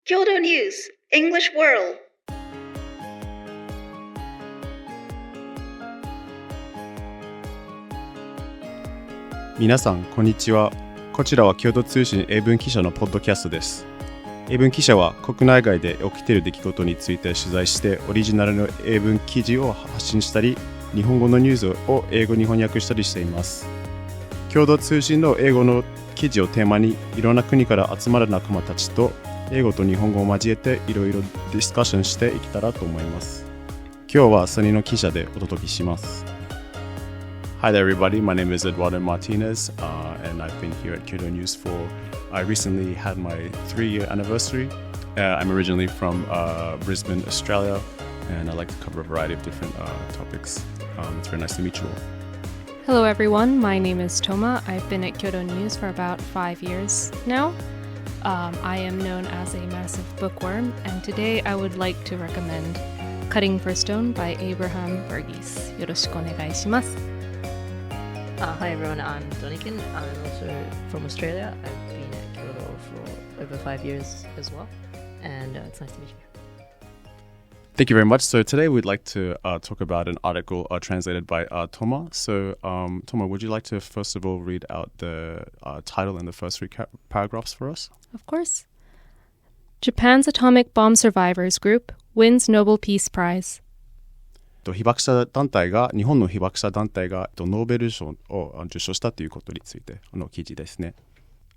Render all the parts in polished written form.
Kyodo News English World。 皆さんこんにちは。こちらは共同通信英文記者のポッドキャストです。英文記者は国内外で起きている出来事について取材してオリジナルの英文記事を発信したり、日本語のニュースを英語に翻訳したりしています。共同通信の英語の記事をテーマにいろんな国から集まる仲間たちと英語と日本語を交えていろいろディスカッションしていけたらと思います。今日はサニの記者でお届けします。Hi there, everybody. My name is Eduardo Martinez, and I've been here at Kyodo News I recently had my 3-year anniversary. I'm originally from Brisbane, Australia, and I like to cover a variety of different topics. It's very nice to meet you all. Hello, everyone. My name is Toma. I've been at Kyodo News for about 5 years now. I am known as a massive bookworm, and today I would like to recommend Cutting for Stone by Abraham Burgess. よろしくお願いします。Hi everyone, I'm Donikin. I'm also from Australia. I've been at Kyoto for over 5 years as well, and it's nice to meet you. Thank you very much. So today we'd like to talk about an article translated by Toma. So Toma, would you like to first of all read out the title and the first 3 paragraphs for us? Of course. Japan's atomic bomb survivors group wins Nobel Peace Prize. 被爆者団体が日本の被爆者団体がノーベル賞を受賞したということについての記事ですね。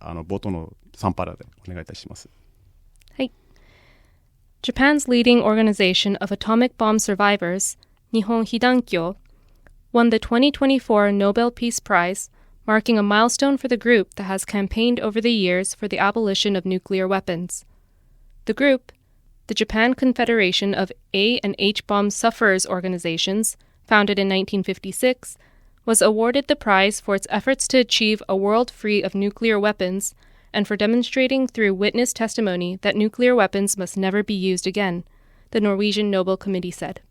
冒頭の3パラでお願いいたします。はい。Japan's leading organization of atomic bomb survivors, Nihon Hidankyo, won the 2024 Nobel Peace Prize, marking a milestone for the group that has campaigned over the years for the abolition of nuclear weapons. The group, the Japan Confederation of A and H bomb sufferers organizations, founded in 1956, was awarded the prize for its efforts to achieve a world free of nuclear weapons and for demonstrating through witness testimony that nuclear weapons must never be used again, the Norwegian Nobel Committee said.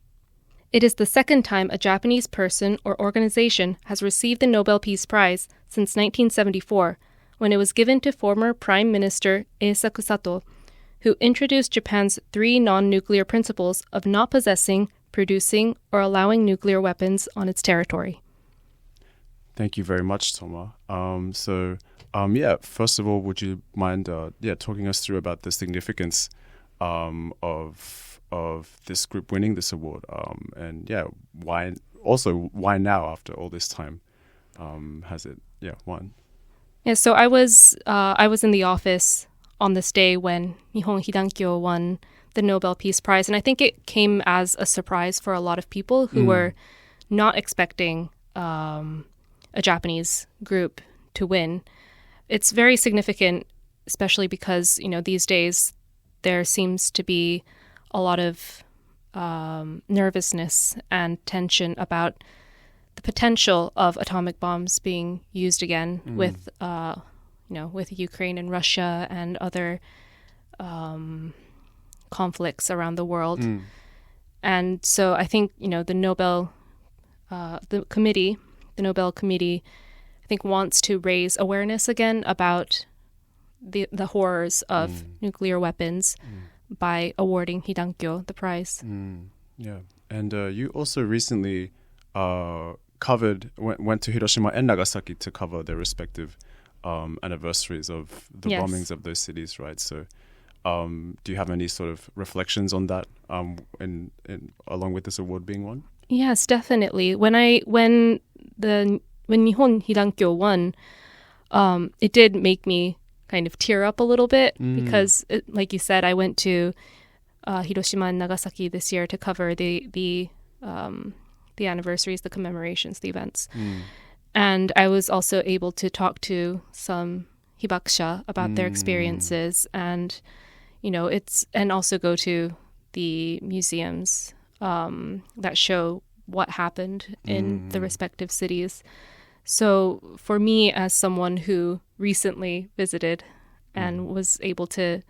It is the second time a Japanese person or organization has received the Nobel Peace Prize since 1974, when it was given to former Prime Minister Eisaku Sato, who introduced Japan's 3 non-nuclear principles of not possessing, producing, or allowing nuclear weapons on its territory. Thank you very much, Toma. First of all, would you mind talking us through about the significance of this group winning this award, why now after all this time has it won? Yeah, so I was in the office on this day when Nihon Hidankyo won the Nobel Peace Prize, and I think it came as a surprise for a lot of people who were not expecting a Japanese group to win. It's very significant, especially because, these days there seems to be a lot of nervousness and tension about the potential of atomic bombs being used again with Ukraine and Russia and other conflicts around the world. And so I think, the Nobel Committee, I think wants to raise awareness again about the horrors of nuclear weapons by awarding Hidankyo the prize. Yeah. And you also recently went to Hiroshima and Nagasaki to cover their respective anniversaries of the bombings of those cities, right? So do you have any sort of reflections on that along with this award being won? Yes, definitely. When Nihon Hidankyo won, it did make me kind of tear up a little bit because, like you said, I went to Hiroshima and Nagasaki this year to cover the anniversaries, the commemorations, the events. And I was also able to talk to some hibakusha about their experiences and, and also go to the museums that show what happened in the respective cities. So for me, as someone who recently visited and was able to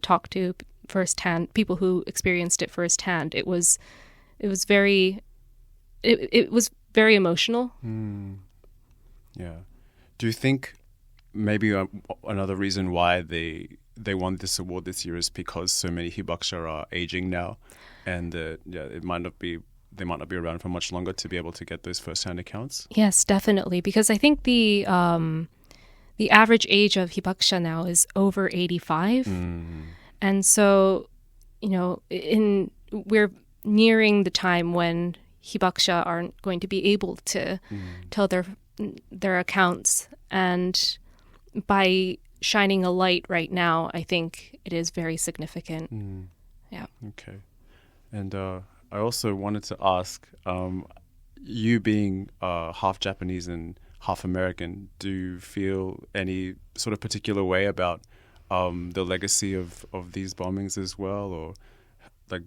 talk to firsthand people who experienced it firsthand, it was very emotional. Yeah. Do you think maybe another reason why they they won this award this year is because so many hibakusha are aging now, and it might not be they might not be around for much longer to be able to get those first-hand accounts. Yes, definitely, because I think the average age of hibakusha now is over 85, and so we're nearing the time when hibakusha aren't going to be able to tell their accounts, and by shining a light right now, I think it is very significant. Yeah. Okay. And I also wanted to ask, you being half Japanese and half American, do you feel any sort of particular way about the legacy of these bombings as well? Or like,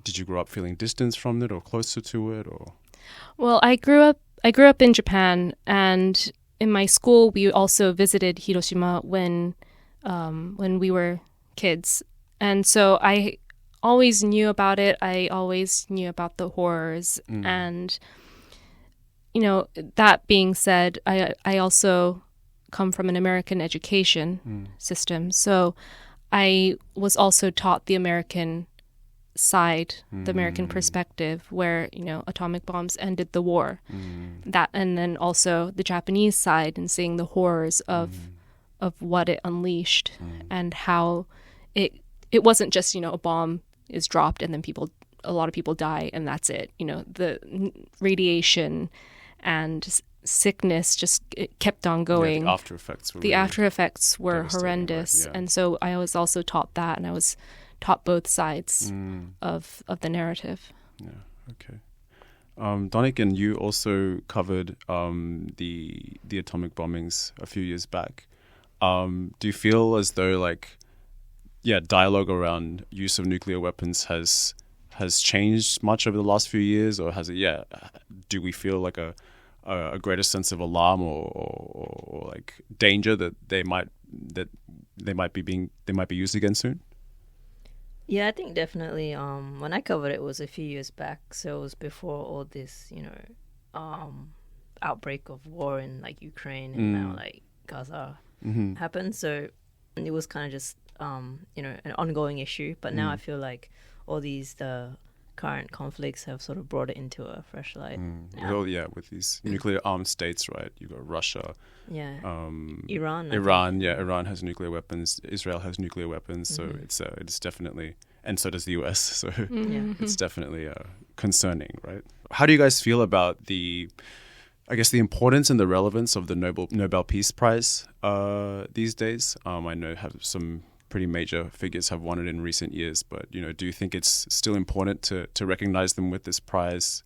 did you grow up feeling distance from it or closer to it? Or Well, I grew up in Japan, and in my school, we also visited Hiroshima when we were kids. And so I always knew about it. I always knew about the horrors. And, that being said, I also come from an American education system. So I was also taught the American side, the American perspective, where atomic bombs ended the war, that, and then also the Japanese side, and seeing the horrors of what it unleashed, and how it wasn't just a bomb is dropped and then a lot of people die and that's it. The radiation and sickness just kept on going. the after effects were horrendous, right? Yeah. and so I was also taught that, and I was taught both sides of the narrative. Yeah. Okay. Donikin, you also covered the atomic bombings a few years back. Do you feel as though dialogue around use of nuclear weapons has changed much over the last few years, or has it? Do we feel like a greater sense of alarm or like danger that they might be used again soon? Yeah, I think definitely. When I covered it was a few years back, so it was before all this, outbreak of war in Ukraine and now Gaza happened. So it was kind of just an ongoing issue. But now I feel like all the current conflicts have sort of brought it into a fresh light. Well, with these nuclear armed states, right? You've got Russia. Yeah. Iran. Iran has nuclear weapons. Israel has nuclear weapons. So it's definitely, and so does the US. So it's definitely concerning, right? How do you guys feel about the importance and the relevance of the Nobel Peace Prize these days? I know some pretty major figures have won it in recent years, but do you think it's still important to recognize them with this prize?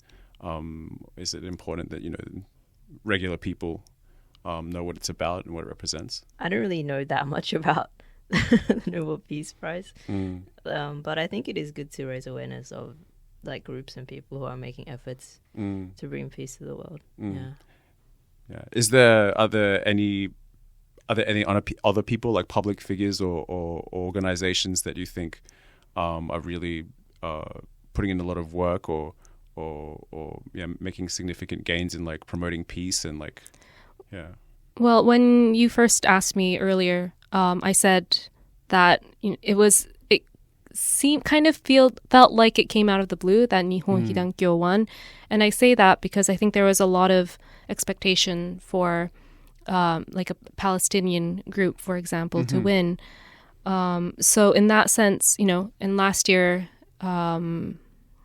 Is it important that regular people know what it's about and what it represents? I don't really know that much about the Nobel Peace Prize, but I think it is good to raise awareness of groups and people who are making efforts to bring peace to the world. Yeah. Are there any other people, like public figures or organizations, that you think are really putting in a lot of work or making significant gains in promoting peace and Well, when you first asked me earlier, I said that felt like it came out of the blue that Nihon Hidankyo won, and I say that because I think there was a lot of expectation for a Palestinian group, for example, to win. So in that sense, and last year,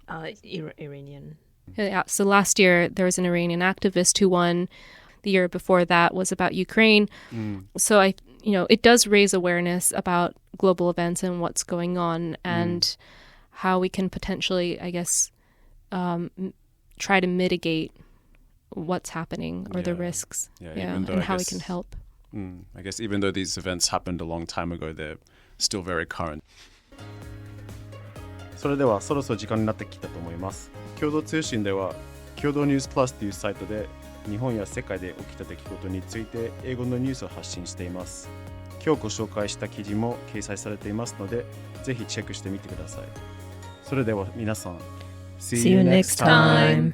Iranian. Yeah, so last year there was an Iranian activist who won. The year before that was about Ukraine. So it does raise awareness about global events and what's going on, and how we can potentially, try to mitigate what's happening or the risks, and how we can help. I guess even though these events happened a long time ago, they're still very current. それではそろそろ時間になってきたと思います。共同通信では共同ニュースプラスというサイトで日本や世界で起きた出来事について英語のニュースを発信しています。今日ご紹介した記事も掲載されていますので、ぜひチェックしてみてください。それでは皆さん、 See you next time.